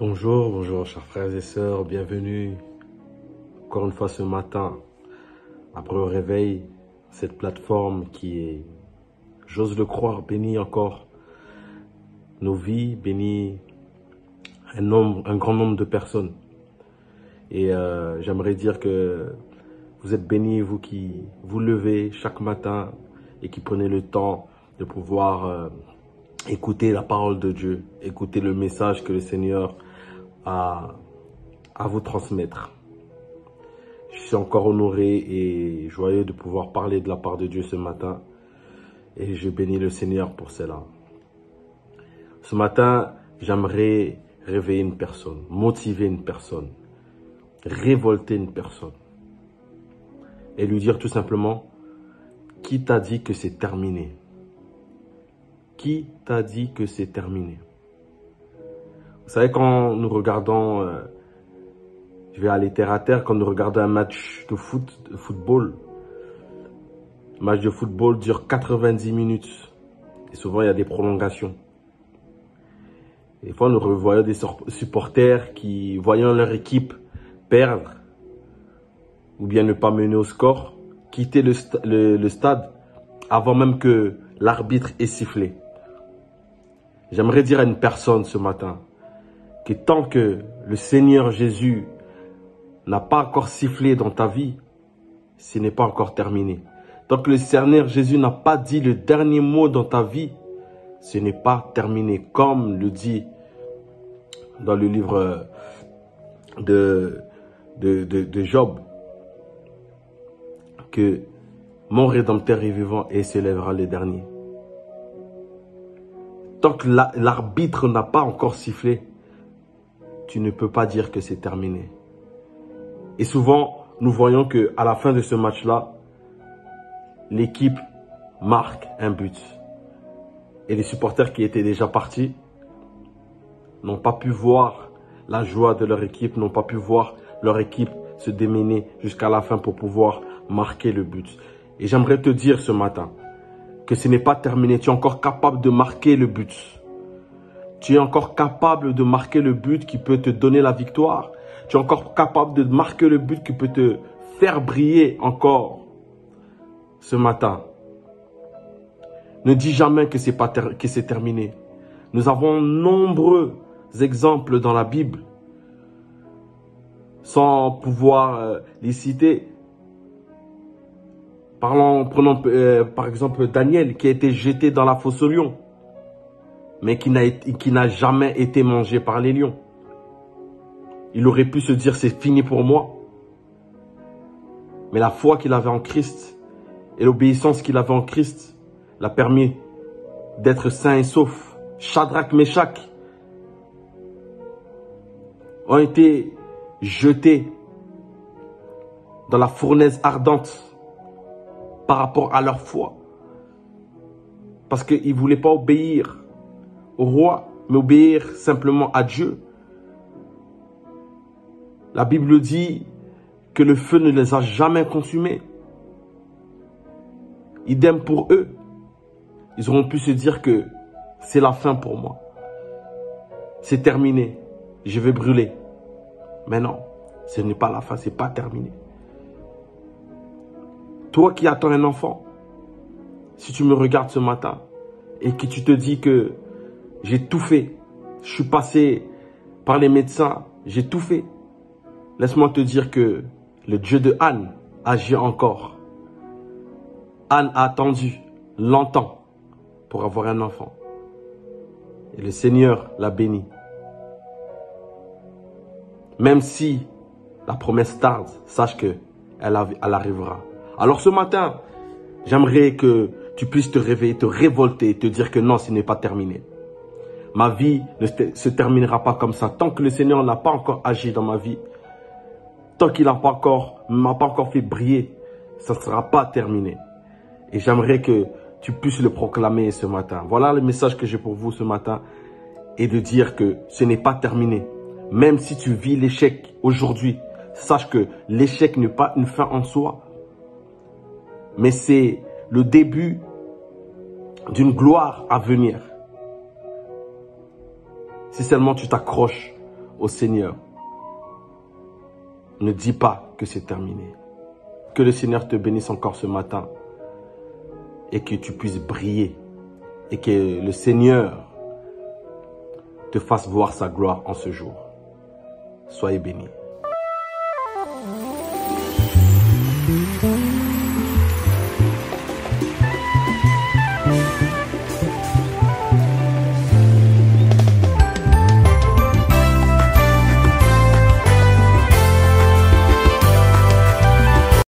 Bonjour, bonjour chers frères et sœurs, bienvenue encore une fois ce matin, après le réveil, cette plateforme qui est, j'ose le croire, bénit encore nos vies, bénit un grand nombre de personnes. Et j'aimerais dire que vous êtes bénis, vous qui vous levez chaque matin et qui prenez le temps de pouvoir écouter la parole de Dieu, écouter le message que le Seigneur a à vous transmettre. Je suis encore honoré et joyeux de pouvoir parler de la part de Dieu ce matin et je bénis le Seigneur pour cela. Ce matin, j'aimerais réveiller une personne, motiver une personne, révolter une personne et lui dire tout simplement: qui t'a dit que c'est terminé? Qui t'a dit que c'est terminé? Vous savez, quand nous regardons, je vais aller terre à terre, quand nous regardons un match de football, le match de football dure 90 minutes. Et souvent, il y a des prolongations. Des fois, nous revoyons des supporters qui, voyant leur équipe perdre, ou bien ne pas mener au score, quitter le stade avant même que l'arbitre ait sifflé. J'aimerais dire à une personne ce matin que tant que le Seigneur Jésus n'a pas encore sifflé dans ta vie, ce n'est pas encore terminé. Tant que le Seigneur Jésus n'a pas dit le dernier mot dans ta vie, ce n'est pas terminé. Comme le dit dans le livre de Job, que mon Rédempteur est vivant et s'élèvera le dernier. Tant que l'arbitre n'a pas encore sifflé, tu ne peux pas dire que c'est terminé. Et souvent, nous voyons qu'à la fin de ce match-là, l'équipe marque un but. Et les supporters qui étaient déjà partis n'ont pas pu voir la joie de leur équipe, n'ont pas pu voir leur équipe se démener jusqu'à la fin pour pouvoir marquer le but. Et j'aimerais te dire ce matin que ce n'est pas terminé. Tu es encore capable de marquer le but. Tu es encore capable de marquer le but qui peut te donner la victoire. Tu es encore capable de marquer le but qui peut te faire briller encore ce matin. Ne dis jamais que c'est terminé. Nous avons nombreux exemples dans la Bible, sans pouvoir les citer. Prenons par exemple Daniel qui a été jeté dans la fosse aux lions, mais qui n'a jamais été mangé par les lions. Il aurait pu se dire: c'est fini pour moi. Mais la foi qu'il avait en Christ et l'obéissance qu'il avait en Christ l'a permis d'être sain et sauf. Shadrach, Meshach ont été jetés dans la fournaise ardente par rapport à leur foi. Parce qu'ils ne voulaient pas obéir au roi, mais obéir simplement à Dieu. La Bible dit que le feu ne les a jamais consumés. Idem pour eux. Ils auront pu se dire que c'est la fin pour moi. C'est terminé. Je vais brûler. Mais non, ce n'est pas la fin, ce n'est pas terminé. Toi qui attends un enfant, si tu me regardes ce matin et que tu te dis que j'ai tout fait, je suis passé par les médecins, j'ai tout fait. Laisse-moi te dire que le Dieu de Anne agit encore. Anne a attendu longtemps pour avoir un enfant. Et le Seigneur l'a béni. Même si la promesse tarde, sache qu'elle arrivera. Alors ce matin, j'aimerais que tu puisses te réveiller, te révolter et te dire que non, ce n'est pas terminé. Ma vie ne se terminera pas comme ça. Tant que le Seigneur n'a pas encore agi dans ma vie, tant qu'il ne m'a pas encore fait briller, ça ne sera pas terminé. Et j'aimerais que tu puisses le proclamer ce matin. Voilà le message que j'ai pour vous ce matin. Et de dire que ce n'est pas terminé. Même si tu vis l'échec aujourd'hui, sache que l'échec n'est pas une fin en soi. Mais c'est le début d'une gloire à venir. Si seulement tu t'accroches au Seigneur. Ne dis pas que c'est terminé. Que le Seigneur te bénisse encore ce matin et que tu puisses briller et que le Seigneur te fasse voir sa gloire en ce jour. Soyez bénis.